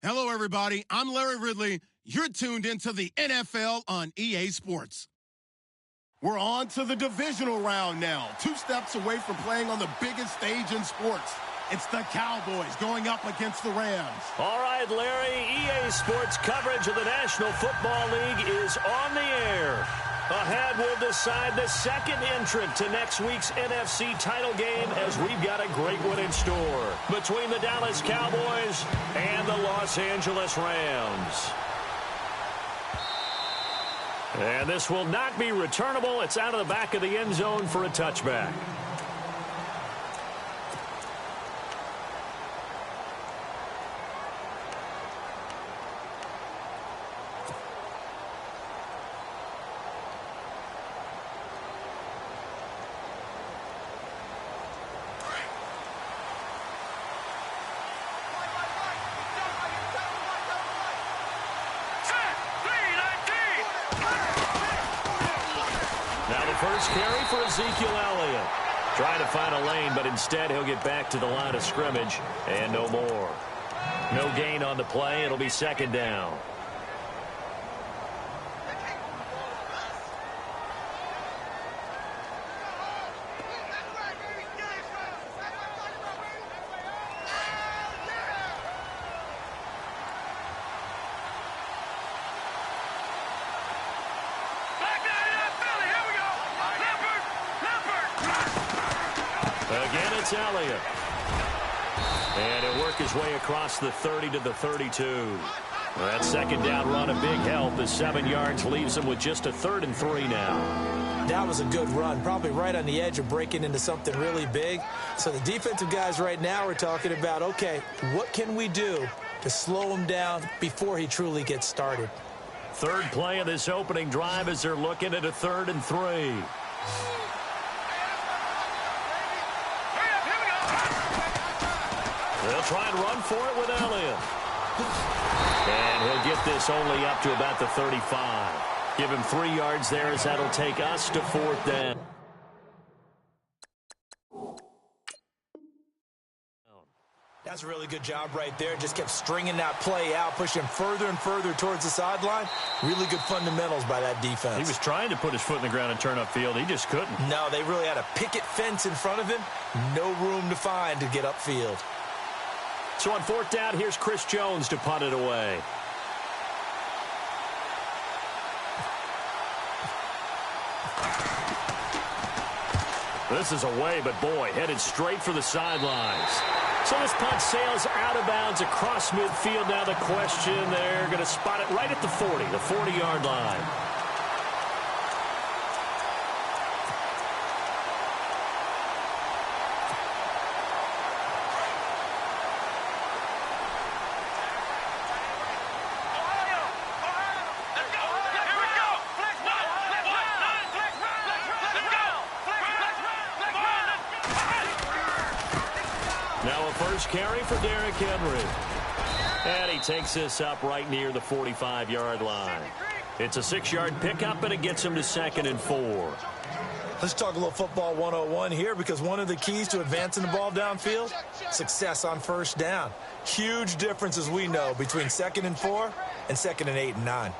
Hello, everybody. I'm Larry Ridley. You're tuned into the NFL on EA Sports. We're on to the divisional round now. 2 steps away from playing on the biggest stage in sports. It's the Cowboys going up against the Rams. All right, Larry, EA Sports coverage of the National Football League is on the air. Ahead, we'll decide the second entrant to next week's NFC title game as we've got a great one in store between the Dallas Cowboys and the Los Angeles Rams. And this will not be returnable. It's out of the back of the end zone for a touchback. First carry for Ezekiel Elliott. Trying to find a lane, but instead he'll get back to the line of scrimmage and no more. No gain on the play. It'll be second down. Again, it's Elliott. And he'll work his way across the 30 to the 32. That second down run, a big help. The 7 yards leaves him with just a 3rd and 3 now. That was a good run, probably right on the edge of breaking into something really big. So the defensive guys right now are talking about, okay, what can we do to slow him down before he truly gets started? Third play of this opening drive as they're looking at a 3rd and 3. They'll try and run for it with Elliott. And he'll get this only up to about the 35. Give him 3 yards there as that'll take us to 4th down. That's a really good job right there. Just kept stringing that play out, pushing further and further towards the sideline. Really good fundamentals by that defense. He was trying to put his foot in the ground and turn upfield. He just couldn't. No, they really had a picket fence in front of him. No room to find to get upfield. So on 4th down, here's Chris Jones to punt it away. This is away, but boy, headed straight for the sidelines. So this punt sails out of bounds across midfield. Now the question, they're going to spot it right at the 40, the 40-yard line. Carry for Derrick Henry. And he takes this up right near the 45-yard line. It's a 6-yard pickup, and it gets him to 2nd and 4. Let's talk a little football 101 here, because one of the keys to advancing the ball downfield, success on 1st down. Huge difference, as we know, between 2nd and 4 and 2nd and 8 and 9.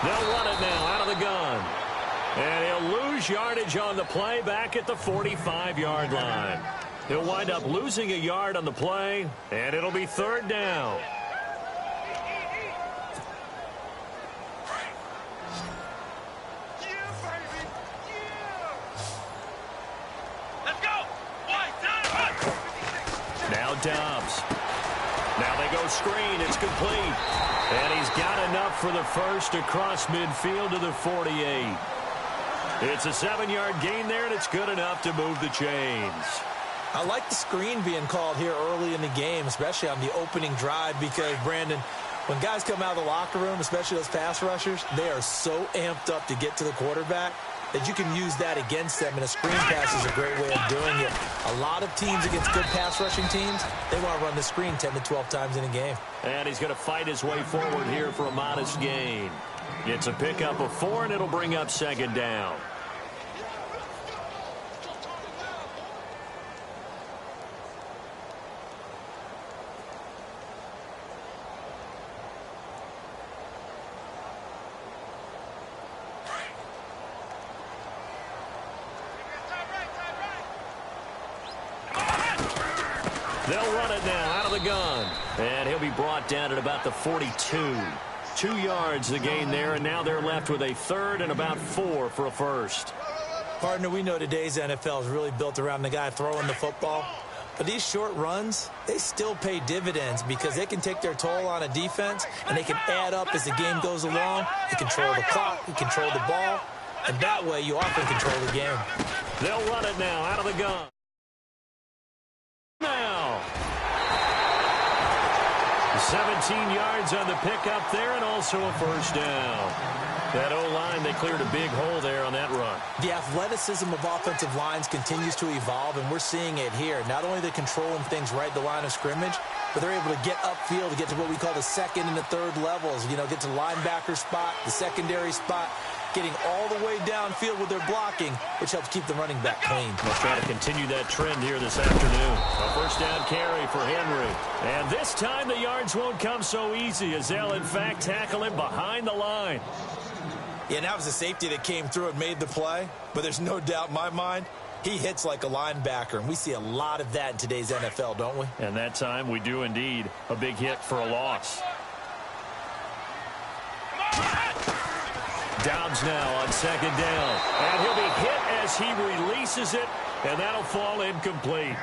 They'll run it now out of the gun. And he'll lose yardage on the play back at the 45-yard line. He'll wind up losing a yard on the play, and it'll be 3rd down. Now Dobbs. Now they go screen. It's complete. And he's got enough for the first across midfield to the 48. It's a 7-yard gain there, and it's good enough to move the chains. I like the screen being called here early in the game, especially on the opening drive, because, Brandon, when guys come out of the locker room, especially those pass rushers, they are so amped up to get to the quarterback that you can use that against them, and a screen pass is a great way of doing it. A lot of teams against good pass rushing teams, they want to run the screen 10 to 12 times in a game. And he's going to fight his way forward here for a modest gain. It's a pickup of 4, and it'll bring up 2nd down. They'll run it now out of the gun. And he'll be brought down at about the 42. 2 yards the gain there, and now they're left with a third and about 4 for a first. Partner, we know today's NFL is really built around the guy throwing the football. But these short runs, they still pay dividends because they can take their toll on a defense, and they can add up as the game goes along. You control the clock, you control the ball, and that way you often control the game. They'll run it now out of the gun. Now, 17 yards on the pickup there, and also a first down. That O-line, they cleared a big hole there on that run. The athleticism of offensive lines continues to evolve, and we're seeing it here. Not only are they controlling things right at the line of scrimmage, but they're able to get upfield to get to what we call the second and the third levels. You know, get to the linebacker spot, the secondary spot, getting all the way downfield with their blocking, which helps keep the running back clean. They'll try to continue that trend here this afternoon. A first down carry for Henry. And this time the yards won't come so easy as they'll, in fact, tackle him behind the line. Yeah, and that was a safety that came through and made the play. But there's no doubt in my mind, he hits like a linebacker. And we see a lot of that in today's NFL, don't we? And that time we do indeed. A big hit for a loss. Dobbs now on second down. And he'll be hit as he releases it. And that'll fall incomplete.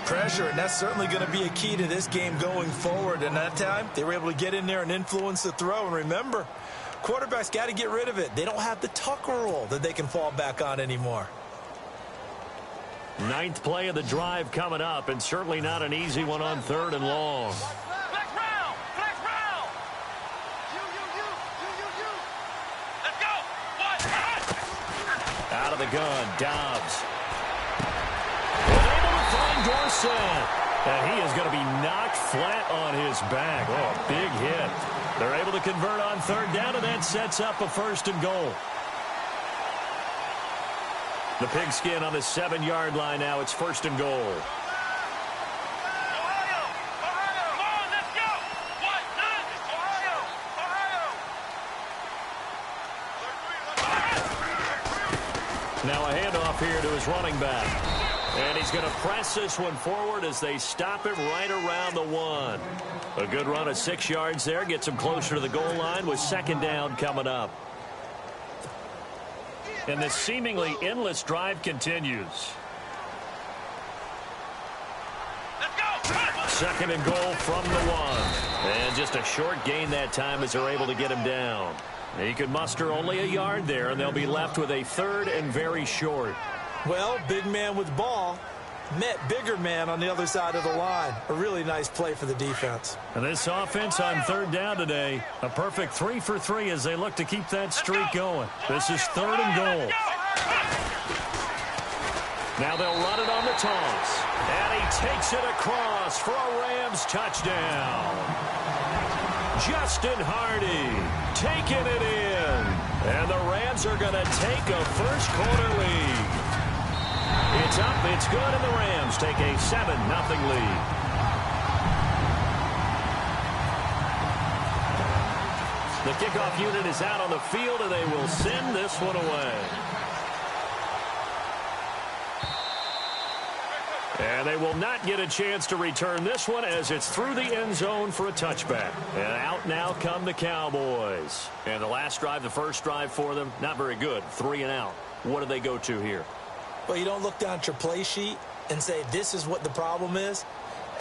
Pressure, and that's certainly going to be a key to this game going forward. And that time, they were able to get in there and influence the throw. And remember, quarterbacks got to get rid of it. They don't have the Tucker rule that they can fall back on anymore. 9th play of the drive coming up, and certainly not an easy one on 3rd and long. Flex round! Flex round! Let's go! What? Out of the gun, Dobbs. Able to find Dorsett. And he is going to be knocked flat on his back. Oh, a big hit. They're able to convert on 3rd down, and that sets up a 1st and goal. The Pigskin on the 7-yard line now. It's 1st and goal. Ohio! Come on, let's go! What? Ohio! Now a handoff here to his running back. And he's going to press this one forward as they stop it right around the 1. A good run of 6 yards there. Gets him closer to the goal line with 2nd down coming up. And this seemingly endless drive continues. Let's go! 2nd and goal from the 1. And just a short gain that time as they're able to get him down. He could muster only a yard there, and they'll be left with a 3rd and very short. Well, big man with ball met bigger man on the other side of the line. A really nice play for the defense. And this offense on 3rd down today, a perfect 3 for 3 as they look to keep that streak going. This is 3rd and goal. Now they'll run it on the toss. And he takes it across for a Rams touchdown. Justin Hardy taking it in. And the Rams are going to take a 1st quarter lead. It's up, it's good, and the Rams take a 7-0 lead. The kickoff unit is out on the field, and they will send this one away. And they will not get a chance to return this one as it's through the end zone for a touchback. And out now come the Cowboys. And the last drive, the first drive for them, not very good. 3 and out. What do they go to here? Well, you don't look down at your play sheet and say, this is what the problem is.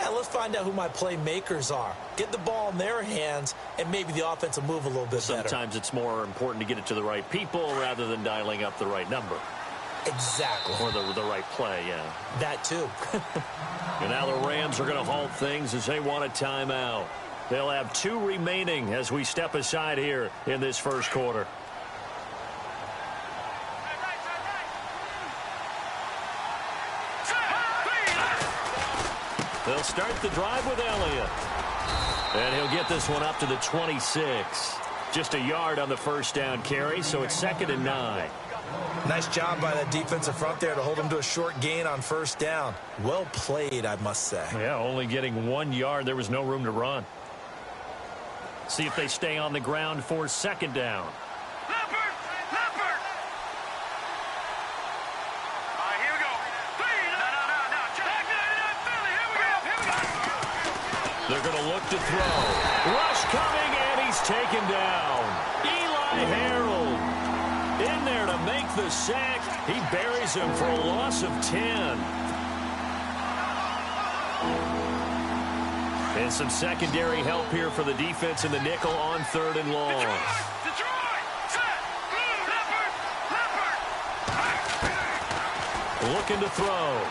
Now, let's find out who my playmakers are. Get the ball in their hands, and maybe the offense will move a little bit better. Sometimes it's more important to get it to the right people rather than dialing up the right number. Exactly. Or the right play, yeah. That, too. And now the Rams are going to halt things as they want a timeout. They'll have 2 remaining as we step aside here in this 1st quarter. They'll start the drive with Elliott. And he'll get this one up to the 26. Just a yard on the 1st down carry, so it's 2nd and 9. Nice job by that defensive front there to hold him to a short gain on 1st down. Well played, I must say. Yeah, only getting 1 yard. There was no room to run. See if they stay on the ground for 2nd down. to throw. Rush coming, and he's taken down. Eli Harold in there to make the sack. He buries him for a loss of 10. And some secondary help here for the defense in the nickel on 3rd and long. Detroit! Set! Leopard! Looking to throw.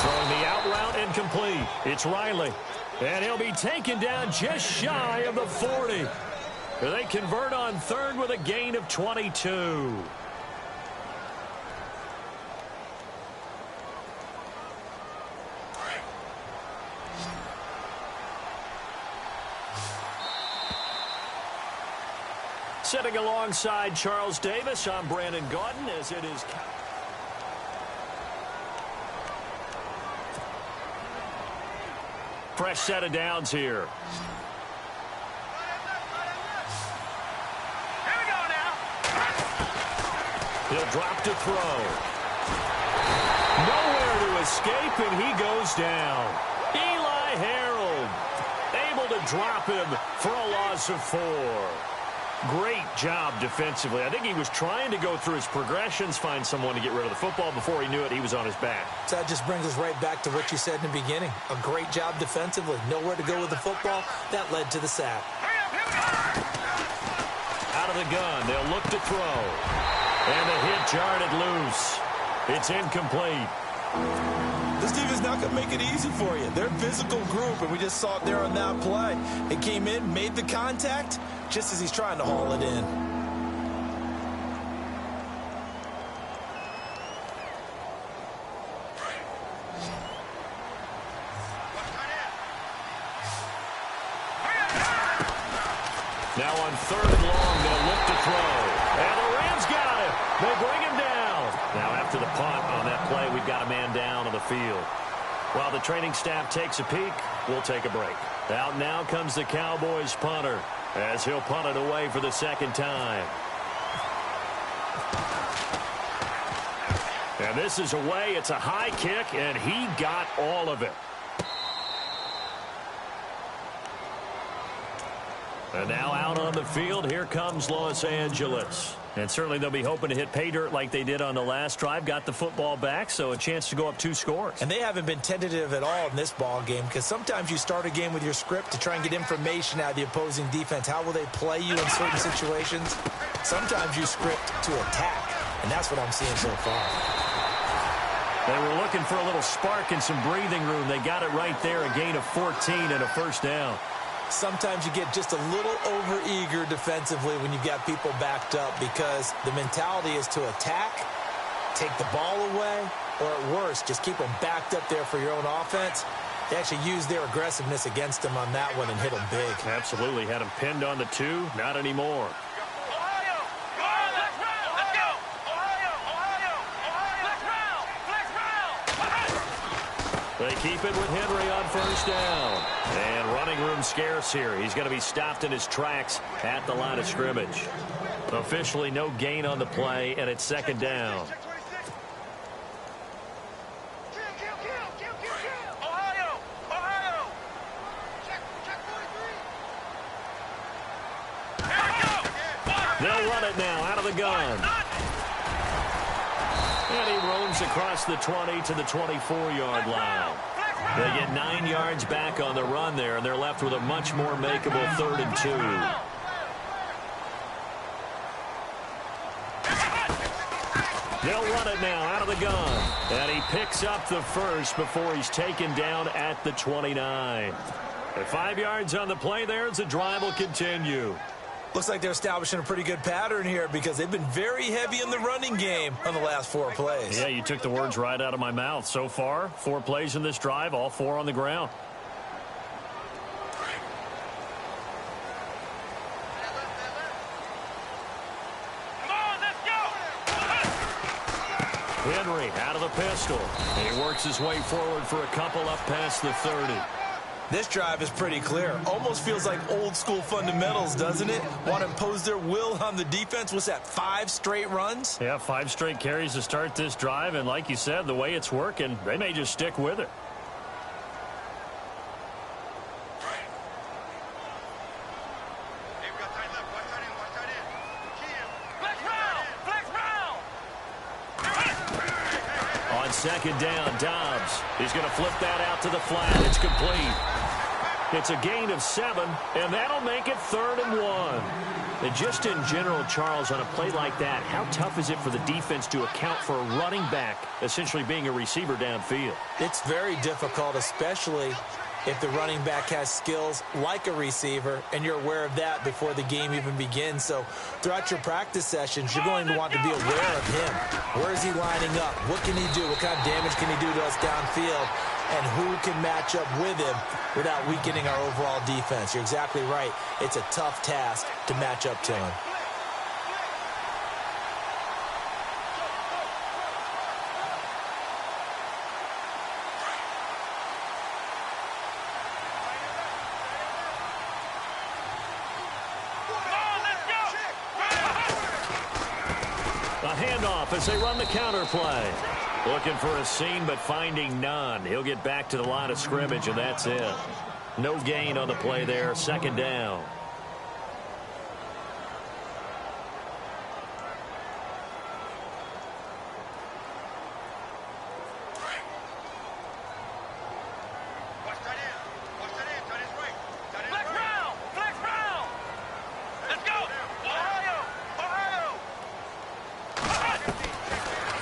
Throwing the out route incomplete. It's Riley. And he'll be taken down just shy of the 40. They convert on 3rd with a gain of 22. Sitting alongside Charles Davis, I'm Brandon Gaudin as it is. Fresh set of downs here. Here we go now. He'll drop to throw. Nowhere to escape, and he goes down. Eli Harold able to drop him for a loss of 4. Great job defensively. I think he was trying to go through his progressions, find someone to get rid of the football. Before he knew it, he was on his back. So that just brings us right back to what you said in the beginning. A great job defensively. Nowhere to go with the football. That led to the sack. Out of the gun, they'll look to throw. And the hit jarred it loose. It's incomplete. This defense not going to make it easy for you. They're a physical group, and we just saw it there on that play. It came in, made the contact, just as he's trying to haul it in. Now on 3rd and long, they'll look to throw. And the Rams got him. They bring him down. Now after the punt on that play, we've got a man down on the field. While the training staff takes a peek, we'll take a break. Out now comes the Cowboys punter as he'll punt it away for the 2nd time. And this is away. It's a high kick, and he got all of it. And now out on the field, here comes Los Angeles. And certainly they'll be hoping to hit pay dirt like they did on the last drive. Got the football back, so a chance to go up 2 scores. And they haven't been tentative at all in this ball game, because sometimes you start a game with your script to try and get information out of the opposing defense. How will they play you in certain situations? Sometimes you script to attack, and that's what I'm seeing so far. They were looking for a little spark and some breathing room. They got it right there, a gain of 14 and a 1st down. Sometimes you get just a little over-eager defensively when you've got people backed up, because the mentality is to attack, take the ball away, or at worst, just keep them backed up there for your own offense. They actually used their aggressiveness against them on that one and hit them big. Absolutely. Had him pinned on the 2. Not anymore. Ohio! Go on, let's round! Let's go! Ohio! Ohio! Ohio! Let's round! They keep it with Henry on 1st down. And running room scarce here. He's going to be stopped in his tracks at the line of scrimmage. Officially no gain on the play, and it's 2nd down. Ohio! Ohio! Check 43. Here we go! They'll run it now out of the gun. And he roams across the 20 to the 24-yard line. They get 9 yards back on the run there, and they're left with a much more makeable 3rd and 2. They'll run it now out of the gun. And he picks up the 1st before he's taken down at the 29. At 5 yards on the play there as the drive will continue. Looks like they're establishing a pretty good pattern here, because they've been very heavy in the running game on the last 4 plays. Yeah, you took the words right out of my mouth. So far, 4 plays in this drive, all 4 on the ground. Come on, let's go! Henry out of the pistol. And he works his way forward for a couple up past the 30. This drive is pretty clear. Almost feels like old school fundamentals, doesn't it? Want to impose their will on the defense. What's that, 5 straight runs? Yeah, 5 straight carries to start this drive. And like you said, the way it's working, they may just stick with it. second down. Dobbs. He's going to flip that out to the flat. It's complete. It's a gain of 7, and that'll make it 3rd and 1. And just in general, Charles, on a play like that, how tough is it for the defense to account for a running back essentially being a receiver downfield? It's very difficult, especially if the running back has skills like a receiver, and you're aware of that before the game even begins. So throughout your practice sessions, you're going to want to be aware of him. Where is he lining up? What can he do? What kind of damage can he do to us downfield? And who can match up with him without weakening our overall defense? You're exactly right. It's a tough task to match up to him. As they run the counter play. Looking for a seam, but finding none. He'll get back to the line of scrimmage, and that's it. No gain on the play there. 2nd down.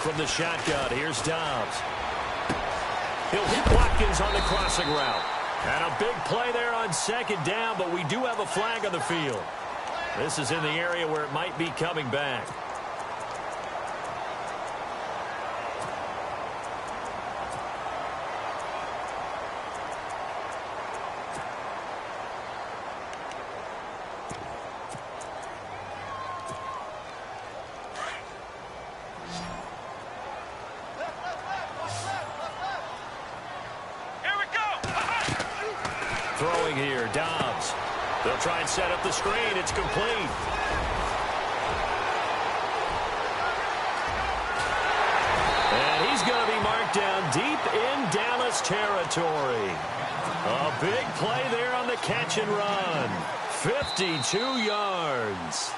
From the shotgun, here's Dobbs. He'll hit Watkins on the crossing route. And a big play there on 2nd down, but we do have a flag on the field. This is in the area where it might be coming back. Throwing here, Dobbs. They'll try and set up the screen. It's complete. And he's going to be marked down deep in Dallas territory. A big play there on the catch and run. 52 yards.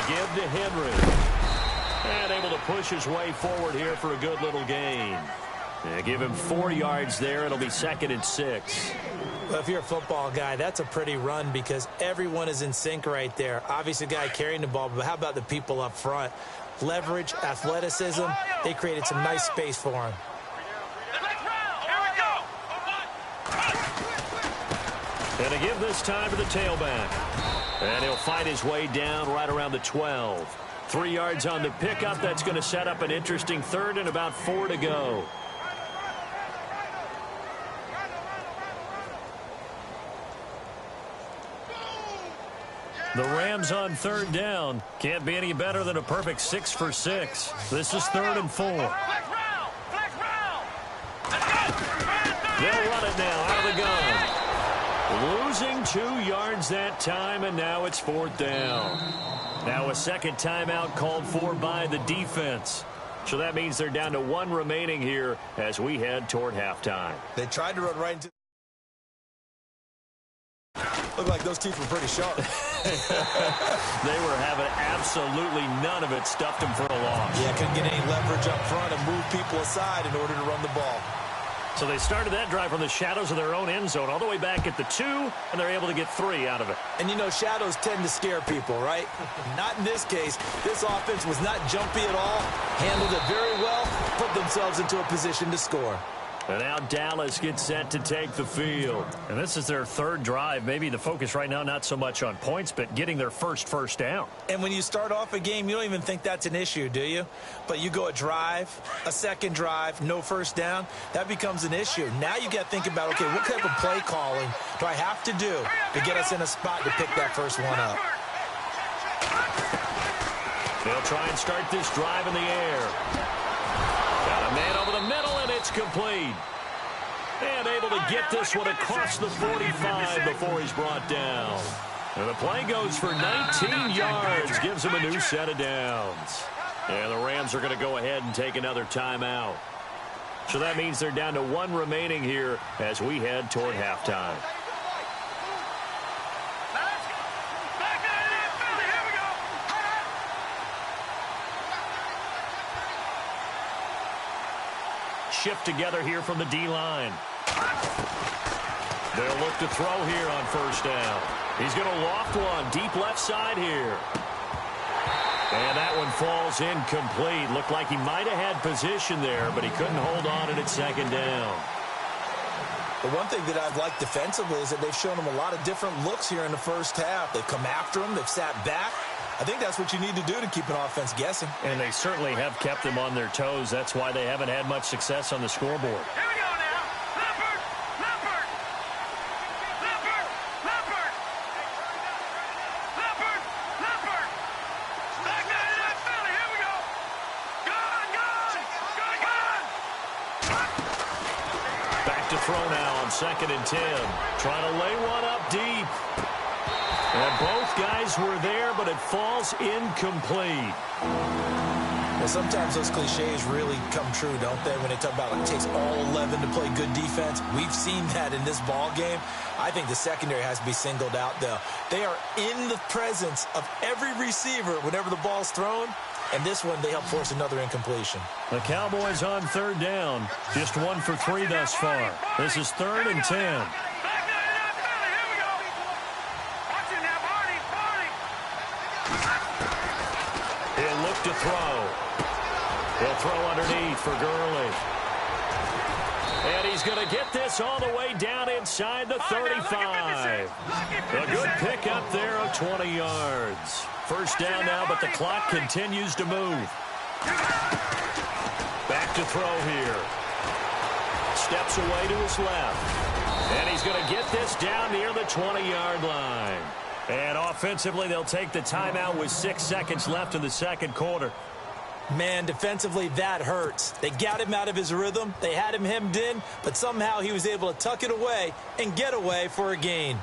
Give to Henry. And able to push his way forward here for a good little gain. And give him 4 yards there. It'll be 2nd and 6. Well, if you're a football guy, that's a pretty run because everyone is in sync right there. Obviously, the guy carrying the ball, but how about the people up front? Leverage, athleticism, they created some nice space for him. And to give this time to the tailback. And he'll fight his way down right around the 12. 3 yards on the pickup. That's going to set up an interesting 3rd and about 4 to go. The Rams on 3rd down. Can't be any better than a perfect 6 for 6. This is 3rd and 4. They'll run it now out of the gun. Losing 2 yards that time, and now it's 4th down. Now a second timeout called for by the defense. So that means they're down to 1 remaining here as we head toward halftime. They tried to run right into... Looked like those teeth were pretty sharp. They were having absolutely none of it. Stuffed them for a loss. Yeah, couldn't get any leverage up front and move people aside in order to run the ball. So they started that drive from the shadows of their own end zone all the way back at the 2, and they're able to get 3 out of it. And, you know, shadows tend to scare people, right? Not in this case. This offense was not jumpy at all, handled it very well, put themselves into a position to score. And now Dallas gets set to take the field. And this is their 3rd drive. Maybe the focus right now not so much on points, but getting their first down. And when you start off a game, you don't even think that's an issue, do you? But you go a drive, a 2nd drive, no 1st down, that becomes an issue. Now you got to think about, okay, what type of play calling do I have to do to get us in a spot to pick that first one up? They'll try and start this drive in the air. Got a man over the middle, and it's complete. And able to get this one across the 45 before he's brought down. And the play goes for 19 yards, gives him a new set of downs. And the Rams are going to go ahead and take another timeout. So that means they're down to 1 remaining here as we head toward halftime. Shift together here from the D-line. They'll look to throw here on first down. He's going to loft one deep left side here. And that one falls incomplete. Looked like he might have had position there, but he couldn't hold on at second down. The one thing that I've liked defensively is that they've shown him a lot of different looks here in the first half. They've come after him. They've sat back. I think that's what you need to do to keep an offense guessing. And they certainly have kept them on their toes. That's why they haven't had much success on the scoreboard. Here we go now. Leopard, Leopard, Leopard, Leopard, Leopard, Leopard. Back to the Philly. Here we go. Gone, gone, gone, gone. Back to throw now on 2nd and 10. Trying to lay one up deep. And both guys were there, but it falls incomplete. Well, sometimes those cliches really come true, don't they? When they talk about it takes all 11 to play good defense. We've seen that in this ball game. I think the secondary has to be singled out, though. They are in the presence of every receiver whenever the ball's thrown. And this one, they help force another incompletion. The Cowboys on 3rd down. Just 1 for 3 thus far. This is 3rd and 10. He'll look to throw. He'll throw underneath for Gurley. And he's going to get this all the way down inside the 35. A good pickup there of 20 yards. First down now, but the clock continues to move. Back to throw here. Steps away to his left. And he's going to get this down near the 20-yard line. And offensively, they'll take the timeout with 6 seconds left in the second quarter. Man, defensively, that hurts. They got him out of his rhythm. They had him hemmed in, but somehow he was able to tuck it away and get away for a gain.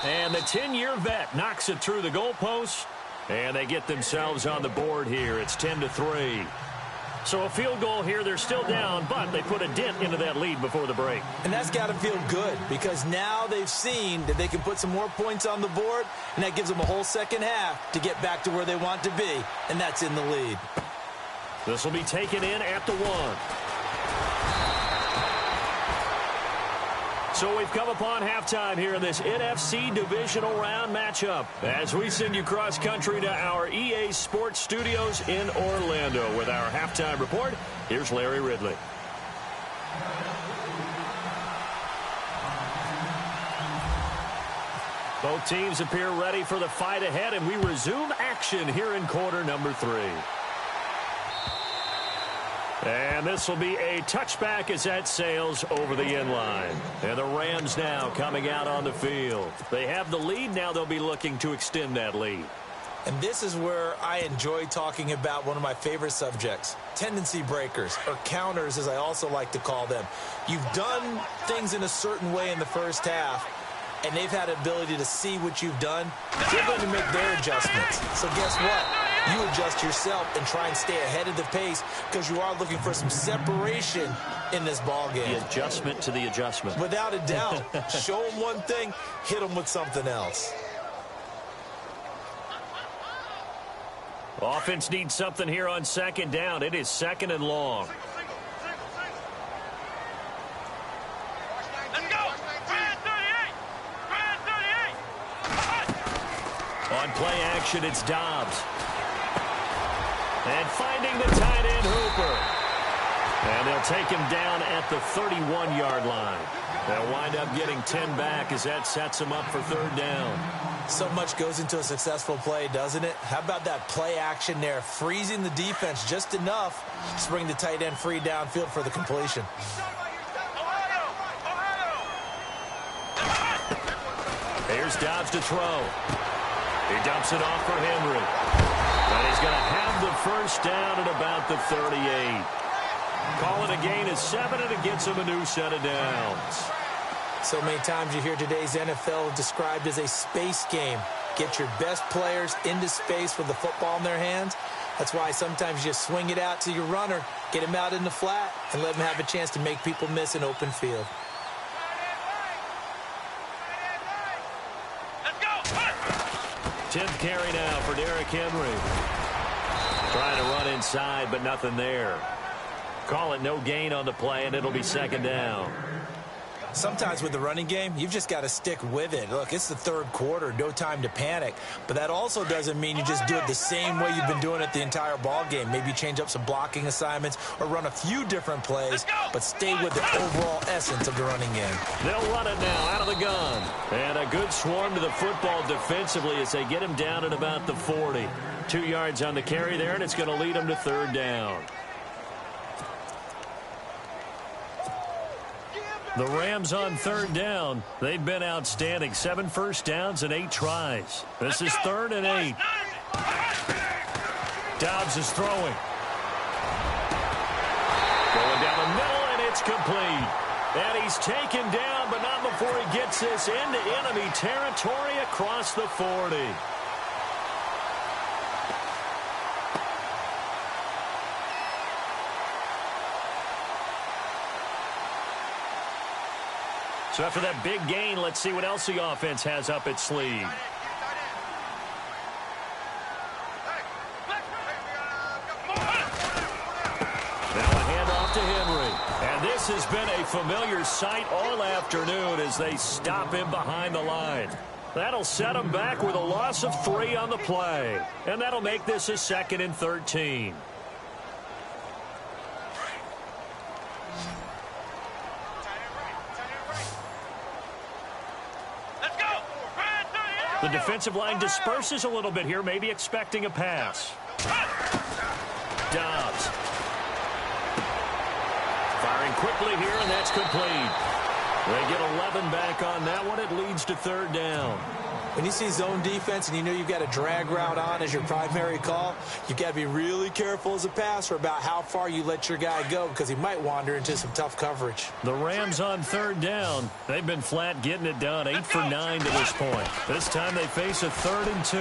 And the 10-year vet knocks it through the goalpost, and they get themselves on the board here. It's 10-3. So a field goal here, they're still down, but they put a dent into that lead before the break. And that's got to feel good because now they've seen that they can put some more points on the board, and that gives them a whole second half to get back to where they want to be, and that's in the lead. This will be taken in at the 1. So we've come upon halftime here in this NFC divisional round matchup as we send you cross-country to our EA Sports Studios in Orlando with our halftime report. Here's Larry Ridley. Both teams appear ready for the fight ahead, and we resume action here in quarter number 3. And this will be a touchback as that sails over the end line. And the Rams now coming out on the field. They have the lead. Now they'll be looking to extend that lead. And this is where I enjoy talking about one of my favorite subjects, tendency breakers, or counters as I also like to call them. You've done things in a certain way in the first half, and they've had the ability to see what you've done. They're going to make their adjustments. So guess what? You adjust yourself and try and stay ahead of the pace because you are looking for some separation in this ball game. The adjustment to the adjustment. Without a doubt. Show them one thing, hit them with something else. Offense needs something here on second down. It is 2nd and long. Let's go. Brand 38. Brand 38. On play action, it's Dobbs. And finding the tight end, Hooper. And they'll take him down at the 31-yard line. They'll wind up getting 10 back as that sets them up for 3rd down. So much goes into a successful play, doesn't it? How about that play action there, freezing the defense just enough to bring the tight end free downfield for the completion. Here's Dobbs to throw. He dumps it off for Henry. And he's going to have the first down at about the 38. Call it a gain of 7, and it gets him a new set of downs. So many times you hear today's NFL described as a space game. get your best players into space with the football in their hands. That's why sometimes you just swing it out to your runner, get him out in the flat, and let him have a chance to make people miss an open field. Let's go. 10th carry now for Derrick Henry. Trying to run inside, but nothing there. Call it no gain on the play, and it'll be second down. Sometimes with the running game, you've just got to stick with it. Look, it's the third quarter, no time to panic. But that also doesn't mean you just do it the same way you've been doing it the entire ball game. Maybe change up some blocking assignments or run a few different plays, but stay with the overall essence of the running game. They'll run it now out of the gun. And a good swarm to the football defensively as they get him down at about the 40. 2 yards on the carry there, and it's going to lead them to third down. The Rams on third down. They've been outstanding. 7 first downs and 8 tries. This is 3rd and 8. Dobbs is throwing. Going down the middle, and it's complete. And he's taken down, but not before he gets this into enemy territory across the 40. So after that big gain, let's see what else the offense has up its sleeve. Now a handoff to Henry. And this has been a familiar sight all afternoon as they stop him behind the line. That'll set him back with a loss of 3 on the play. And that'll make this a 2nd and 13. The defensive line disperses a little bit here, maybe expecting a pass. Dobbs. Firing quickly here, and that's complete. They get 11 back on that one. It leads to third down. When you see zone defense and you know you've got a drag route on as your primary call, you've got to be really careful as a passer about how far you let your guy go because he might wander into some tough coverage. The Rams on third down. They've been flat getting it done. 8 for 9 to this point. This time they face a 3rd and 2.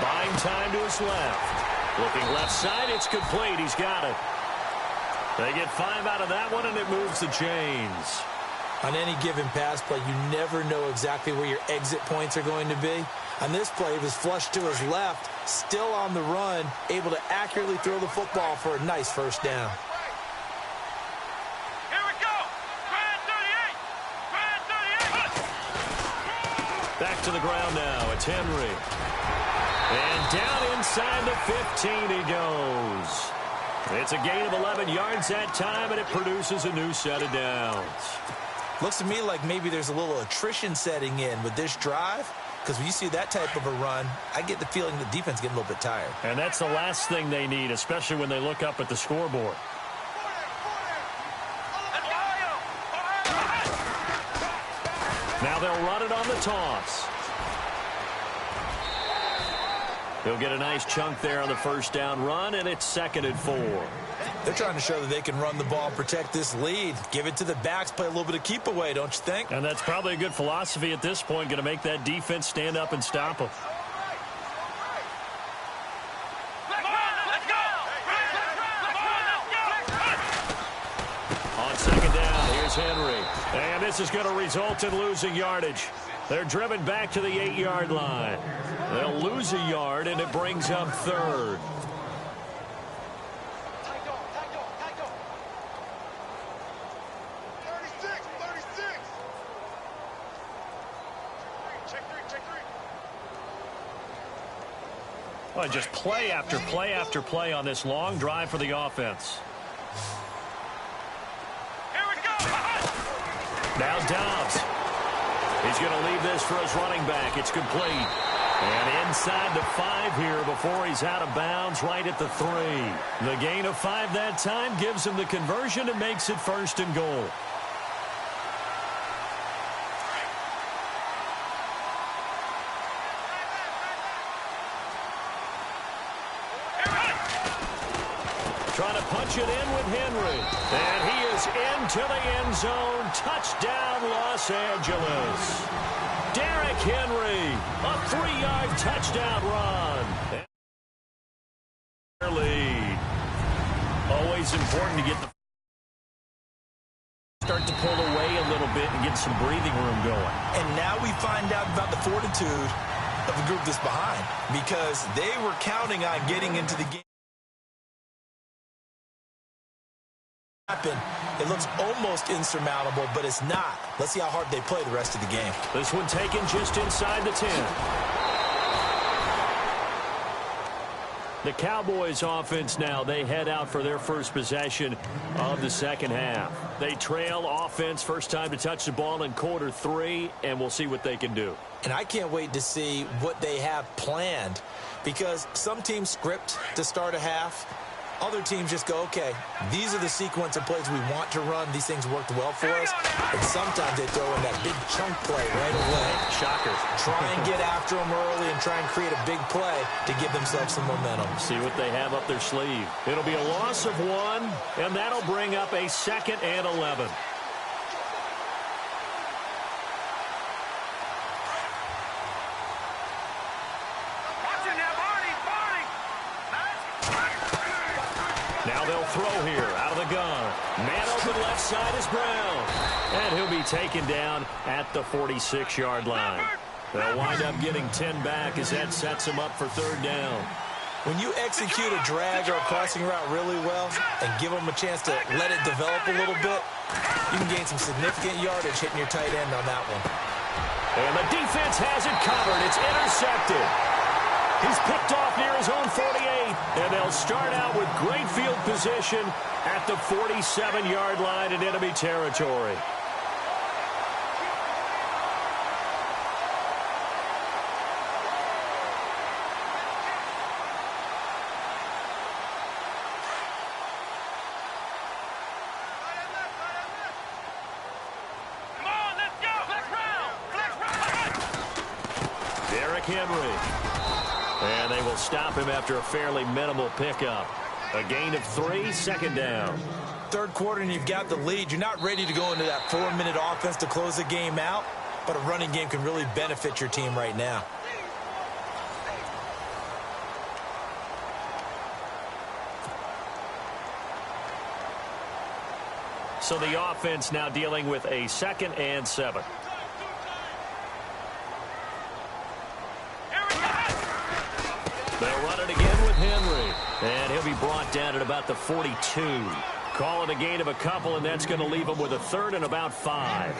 Buying time to his left. Looking left side, it's complete. He's got it. They get 5 out of that one, and it moves the chains. On any given pass play, you never know exactly where your exit points are going to be. On this play, he was flushed to his left, still on the run, able to accurately throw the football for a nice first down. Here we go. Grand 38. Back to the ground now. It's Henry. And down inside the 15 he goes. It's a gain of 11 yards that time, and it produces a new set of downs. Looks to me like maybe there's a little attrition setting in with this drive, because when you see that type of a run, I get the feeling the defense getting a little bit tired. And that's the last thing they need, especially when they look up at the scoreboard. Now they'll run it on the toss. They'll get a nice chunk there on the first down run, and it's 2nd and 4. They're trying to show that they can run the ball and protect this lead. Give it to the backs, play a little bit of keep away, don't you think? And that's probably a good philosophy at this point, going to make that defense stand up and stop them. On second down, here's Henry. And this is going to result in losing yardage. They're driven back to the 8-yard line. They'll lose a yard, and it brings up 3rd. Well, just play after play after play on this long drive for the offense. Here we go. Now Dobbs. He's going to leave this for his running back. It's complete. And inside the 5 here before he's out of bounds right at the 3. The gain of 5 that time gives him the conversion and makes it 1st and goal. Trying to punch it in with Henry. And he is is into the end zone. Touchdown, Los Angeles. Derrick Henry, a 3-yard touchdown run. Lead. Always important to get the start to pull away a little bit and get some breathing room going. And now we find out about the fortitude of the group that's behind, because they were counting on getting into the game. It looks almost insurmountable, but it's not. Let's see how hard they play the rest of the game. This one taken just inside the 10. The Cowboys offense now, they head out for their first possession of the second half. They trail offense, first time to touch the ball in quarter 3, and we'll see what they can do. And I can't wait to see what they have planned, because some teams script to start a half. Other teams just go, okay, these are the sequence of plays we want to run. These things worked well for us. And sometimes they throw in that big chunk play right away. Shockers. Try and get after them early and try and create a big play to give themselves some momentum. See what they have up their sleeve. It'll be a loss of 1, and that'll bring up a 2nd and 11. Now they'll throw here out of the gun. Man open left side is Brown. And he'll be taken down at the 46-yard line. They'll wind up getting 10 back as that sets them up for 3rd down. When you execute a drag or a crossing route really well and give them a chance to let it develop a little bit, you can gain some significant yardage hitting your tight end on that one. And the defense has it covered. It's intercepted. He's picked off near his own 48, and they'll start out with great field position at the 47-yard line in enemy territory. Come on, let's go. Flex round. Derrick Henry. And they will stop him after a fairly minimal pickup. A gain of 3, 2nd down. 3rd quarter and you've got the lead. You're not ready to go into that 4-minute offense to close the game out, but a running game can really benefit your team right now. So the offense now dealing with a 2nd and 7. They'll run it again with Henry. And he'll be brought down at about the 42. Call it a gain of a couple, and that's going to leave them with a 3rd and about 5.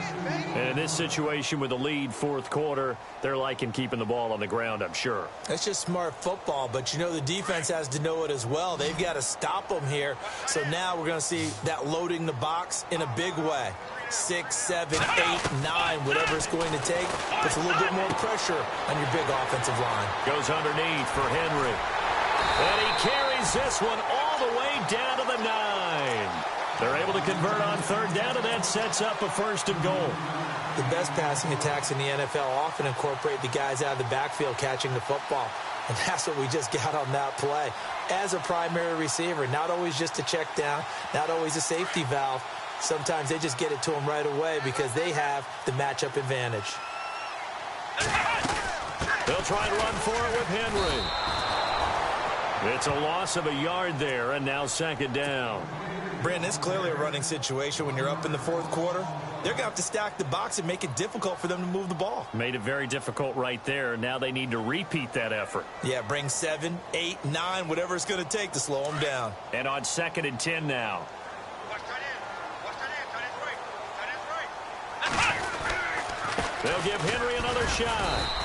And in this situation with the lead 4th quarter, they're liking keeping the ball on the ground, I'm sure. That's just smart football, but you know the defense has to know it as well. They've got to stop them here. So now we're going to see that loading the box in a big way. 6, 7, 8, 9, whatever it's going to take, puts a little bit more pressure on your big offensive line. Goes underneath for Henry. And he carries this one all the way down to the 9. They're able to convert on 3rd down, and that sets up a 1st and goal. The best passing attacks in the NFL often incorporate the guys out of the backfield catching the football. And that's what we just got on that play. As a primary receiver, not always just a check down, not always a safety valve. Sometimes they just get it to them right away because they have the matchup advantage. They'll try and run for it with Henry. It's a loss of a yard there, and now 2nd down. Brandon, it's clearly a running situation when you're up in the 4th quarter. They're going to have to stack the box and make it difficult for them to move the ball. Made it very difficult right there. Now they need to repeat that effort. Yeah, bring 7, 8, 9, whatever it's going to take to slow them down. And on 2nd and 10 now. They'll give Henry another shot.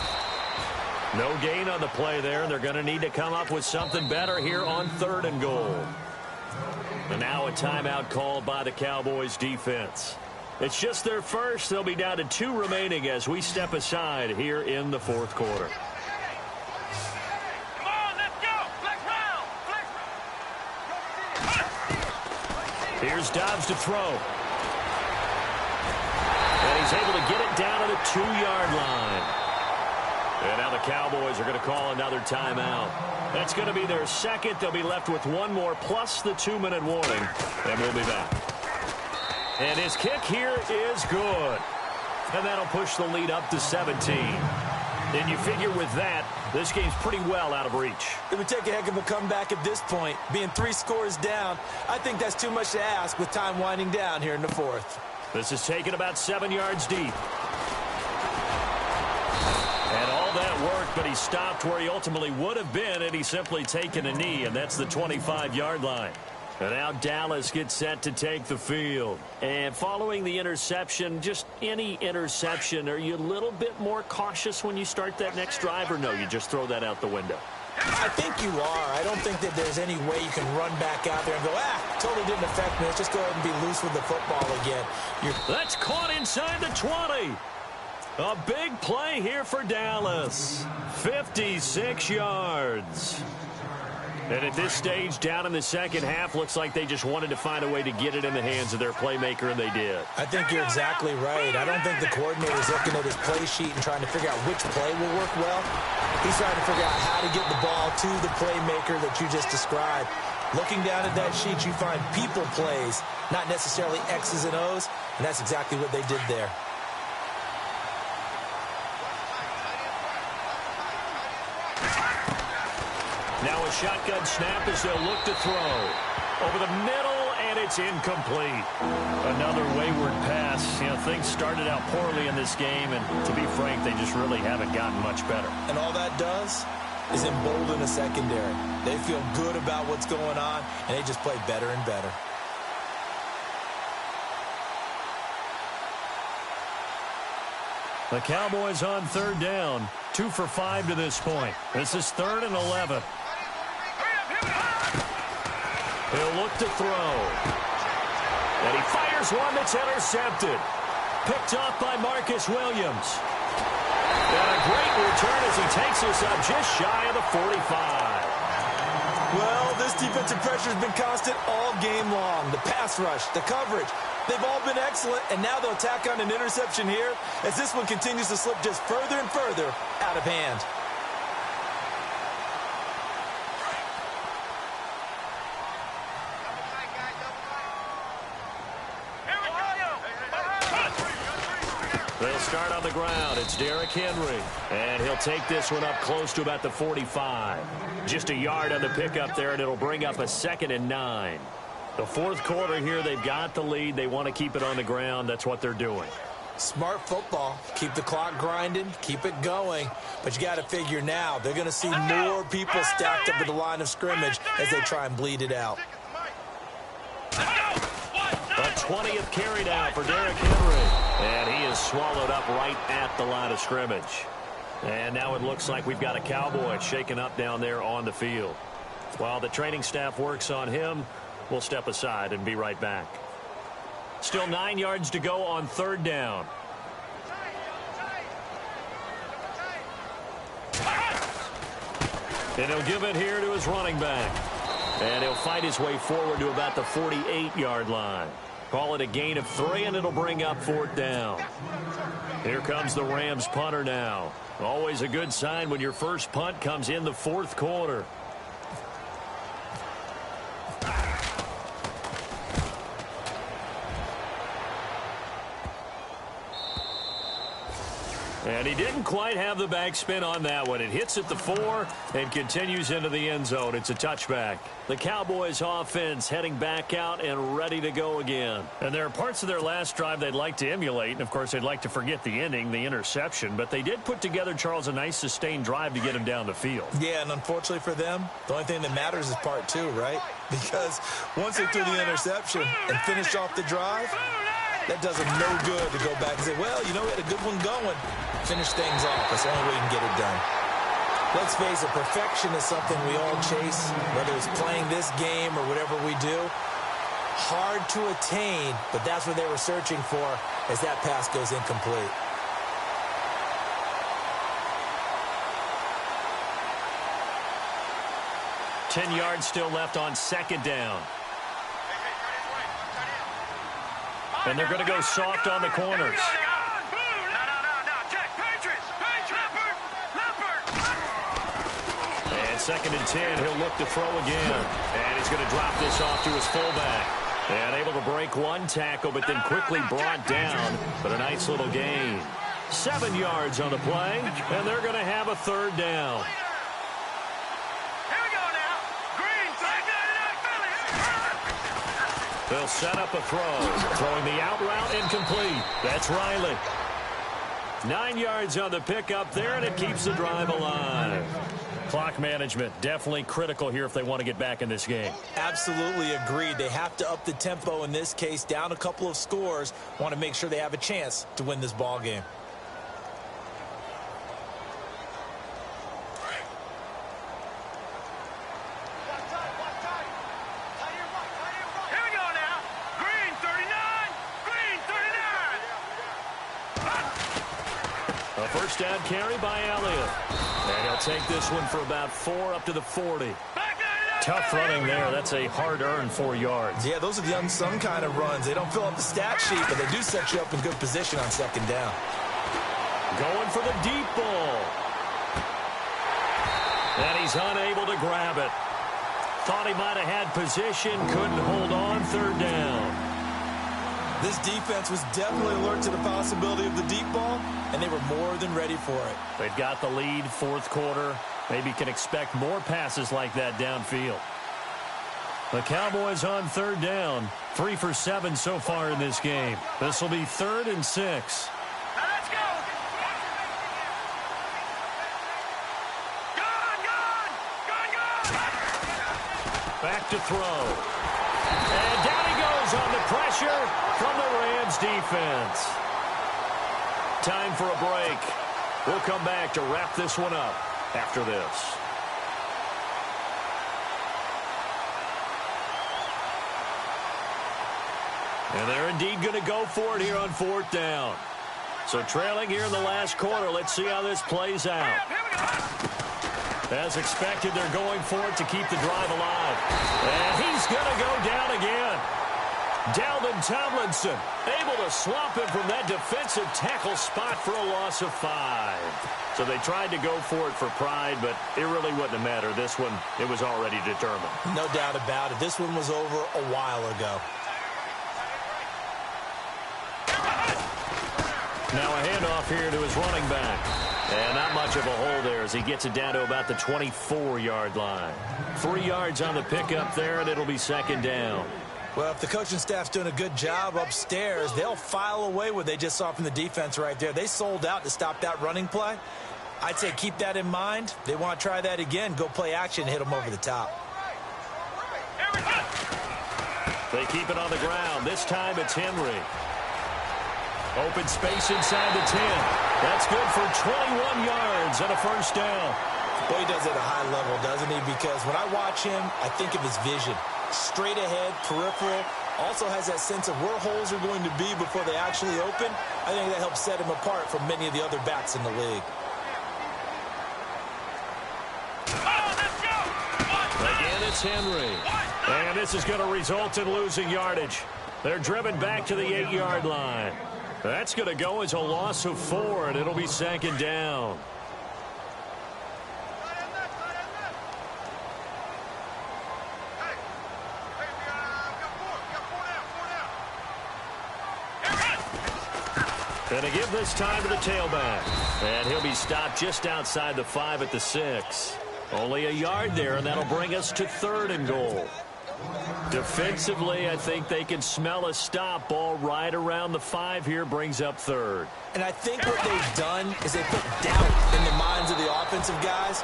No gain on the play there. They're going to need to come up with something better here on 3rd and goal. And now a timeout called by the Cowboys defense. It's just their first. They'll be down to 2 remaining as we step aside here in the 4th quarter. Come on, let's go. Flex round. Flex. Here's Dobbs to throw. And he's able to get it down to the 2-yard line. And now the Cowboys are going to call another timeout. That's going to be their 2nd. They'll be left with 1 more plus the 2-minute warning. And we'll be back. And his kick here is good. And that'll push the lead up to 17. And you figure with that, this game's pretty well out of reach. It would take a heck of a comeback at this point. Being 3 scores down, I think that's too much to ask with time winding down here in the fourth. This is taken about 7 yards deep. And all that work, but he stopped where he ultimately would have been had he simply taken a knee, and that's the 25-yard line. And now Dallas gets set to take the field. And following the interception, just any interception, are you a little bit more cautious when you start that next drive, or no, you just throw that out the window? I think you are. I don't think that there's any way you can run back out there and go, totally didn't affect me. Let's just go ahead and be loose with the football again. That's caught inside the 20. A big play here for Dallas. 56 yards. And at this stage, down in the second half, looks like they just wanted to find a way to get it in the hands of their playmaker, and they did. I think you're exactly right. I don't think the coordinator's looking at his play sheet and trying to figure out which play will work well. He's trying to figure out how to get the ball to the playmaker that you just described. Looking down at that sheet, you find people plays, not necessarily X's and O's, and that's exactly what they did there. Now a shotgun snap as they'll look to throw. Over the middle, and it's incomplete. Another wayward pass. You know, things started out poorly in this game, and to be frank, they just really haven't gotten much better. And all that does is embolden the secondary. They feel good about what's going on, and they just play better and better. The Cowboys on third down. 2 for 5 to this point. This is 3rd and 11. He'll look to throw. And he fires one that's intercepted. Picked off by Marcus Williams. And a great return as he takes us up just shy of the 45. Well, this defensive pressure has been constant all game long. The pass rush, the coverage, they've all been excellent, and now they'll tack on an interception here as this one continues to slip just further and further out of hand. They'll start on the ground. It's Derrick Henry. And he'll take this one up close to about the 45. Just a yard on the pickup there, and it'll bring up a 2nd and 9. The fourth quarter here, they've got the lead. They want to keep it on the ground. That's what they're doing. Smart football. Keep the clock grinding. Keep it going. But you got to figure now, they're going to see more people stacked up at the line of scrimmage as they try and bleed it out. A 20th carry down for Derrick Henry. And he is swallowed up right at the line of scrimmage. And now it looks like we've got a Cowboy shaken up down there on the field. While the training staff works on him, we'll step aside and be right back. Still 9 yards to go on 3rd down. And he'll give it here to his running back. And he'll fight his way forward to about the 48-yard line. Call it a gain of 3, and it'll bring up 4th down. Here comes the Rams punter now. Always a good sign when your first punt comes in the 4th quarter. And he didn't quite have the backspin on that one. It hits at the 4 and continues into the end zone. It's a touchback. The Cowboys offense heading back out and ready to go again. And there are parts of their last drive they'd like to emulate. And, of course, they'd like to forget the ending, the interception. But they did put together, Charles, a nice sustained drive to get him down the field. Yeah, and unfortunately for them, the only thing that matters is part 2, right? Because once they threw the interception and finished off the drive, that does them no good to go back and say, well, you know, we had a good one going. Finish things off. That's the only way you can get it done. Let's face it, perfection is something we all chase, whether it's playing this game or whatever we do. Hard to attain, but that's what they were searching for as that pass goes incomplete. Ten yards still left on 2nd down. And they're going to go soft on the corners. And 2nd and 10, he'll look to throw again. And he's going to drop this off to his fullback. And able to break one tackle, but then quickly brought down. But a nice little gain. 7 yards on the play, and they're going to have a third down. Here we go now. Green, They'll set up a throw. Throwing the out route incomplete. That's Riley. 9 yards on the pickup there, and it keeps the drive alive. Clock management definitely critical here if they want to get back in this game. Absolutely agreed. They have to up the tempo in this case, down a couple of scores. Want to make sure they have a chance to win this ball game. Here we go now. Green 39. Green 39. A first down carry by Elliott. And he'll take this one for about 4 up to the 40. Tough running there. That's a hard-earned 4 yards. Yeah, those are the unsung kind of runs. They don't fill up the stat sheet, but they do set you up in good position on second down. Going for the deep ball. And he's unable to grab it. Thought he might have had position, couldn't hold on, third down. This defense was definitely alert to the possibility of the deep ball, and they were more than ready for it. They've got the lead, fourth quarter. Maybe can expect more passes like that downfield. The Cowboys on third down. 3 for 7 so far in this game. This will be 3rd and 6. Now let's go. Gone. Back to throw. And down he goes on the pressure from the Rams defense. Time for a break. We'll come back to wrap this one up after this. And they're indeed going to go for it here on 4th down. So trailing here in the last quarter. Let's see how this plays out. As expected, they're going for it to keep the drive alive. And he's going to go down again. Dalvin Tomlinson able to swamp him from that defensive tackle spot for a loss of 5. So they tried to go for it for pride, but it really wouldn't have mattered. This one, it was already determined. No doubt about it. This one was over a while ago. Now a handoff here to his running back. And not much of a hole there as he gets it down to about the 24-yard line. 3 yards on the pickup there, and it'll be 2nd down. Well, if the coaching staff's doing a good job upstairs, they'll file away what they just saw from the defense right there. They sold out to stop that running play. I'd say keep that in mind. They want to try that again. Go play action and hit them over the top. They keep it on the ground. This time it's Henry. Open space inside the 10. That's good for 21 yards and a first down. Well, he does it at a high level, doesn't he? Because when I watch him, I think of his vision. Straight ahead, peripheral. Also has that sense of where holes are going to be before they actually open. I think that helps set him apart from many of the other backs in the league. Again, it's Henry. And this is going to result in losing yardage. They're driven back to the 8-yard line. That's going to go as a loss of 4, and it'll be 2nd down. And to give this time to the tailback. And he'll be stopped just outside the 5 at the 6. Only a yard there, and that'll bring us to 3rd and goal. Defensively, I think they can smell a stop. Ball right around the 5 here, brings up 3rd. And I think what they've done is they put doubt in the minds of the offensive guys.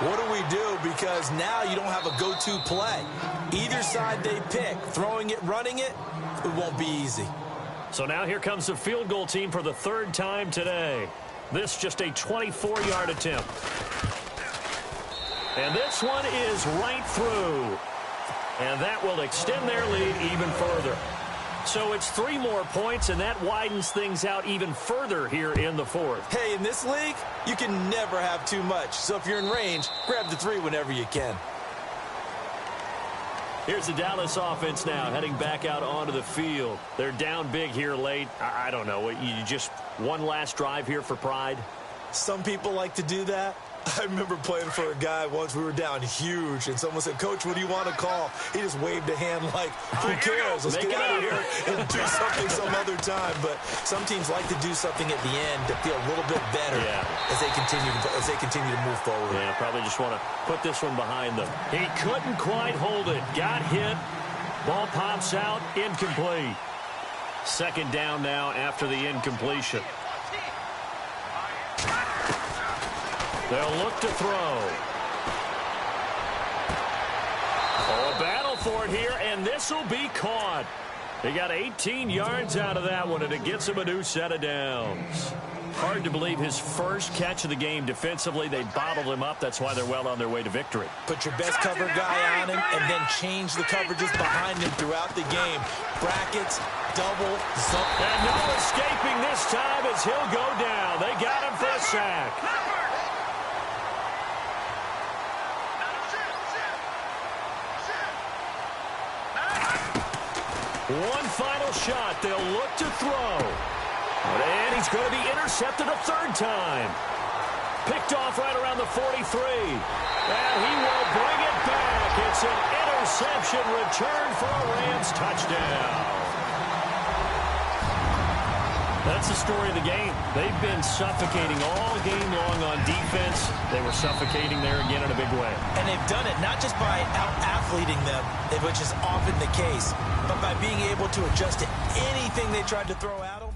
What do we do? Because now you don't have a go-to play. Either side they pick, throwing it, running it, it won't be easy. So now here comes the field goal team for the 3rd time today. This just a 24-yard attempt. And this one is right through. And that will extend their lead even further. So it's 3 more points, and that widens things out even further here in the 4th. Hey, in this league, you can never have too much. So if you're in range, grab the 3 whenever you can. Here's the Dallas offense now heading back out onto the field. They're down big here late. I don't know. You just one last drive here for pride? Some people like to do that. I remember playing for a guy once. We were down huge, and someone said, "Coach, what do you want to call?" He just waved a hand like, "Who cares? Let's get out of here and do something some other time." But some teams like to do something at the end to feel a little bit better as they continue to move forward. Yeah, probably just want to put this one behind them. He couldn't quite hold it. Got hit. Ball pops out. Incomplete. Second down now after the incompletion. They'll look to throw. Oh, a battle for it here, and this will be caught. They got 18 yards out of that one, and it gets him a new set of downs. Hard to believe his first catch of the game defensively. They bottled him up. That's why they're well on their way to victory. Put your best cover guy on him and then change the coverages behind him throughout the game. Brackets, double, zone. And no escaping this time as he'll go down. They got him for a sack. One final shot. They'll look to throw. And he's going to be intercepted a third time. Picked off right around the 43. And he will bring it back. It's an interception return for a Rams touchdown. That's the story of the game. They've been suffocating all game long on defense. They were suffocating there again in a big way. And they've done it not just by out-athleting them, which is often the case, but by being able to adjust to anything they tried to throw at them.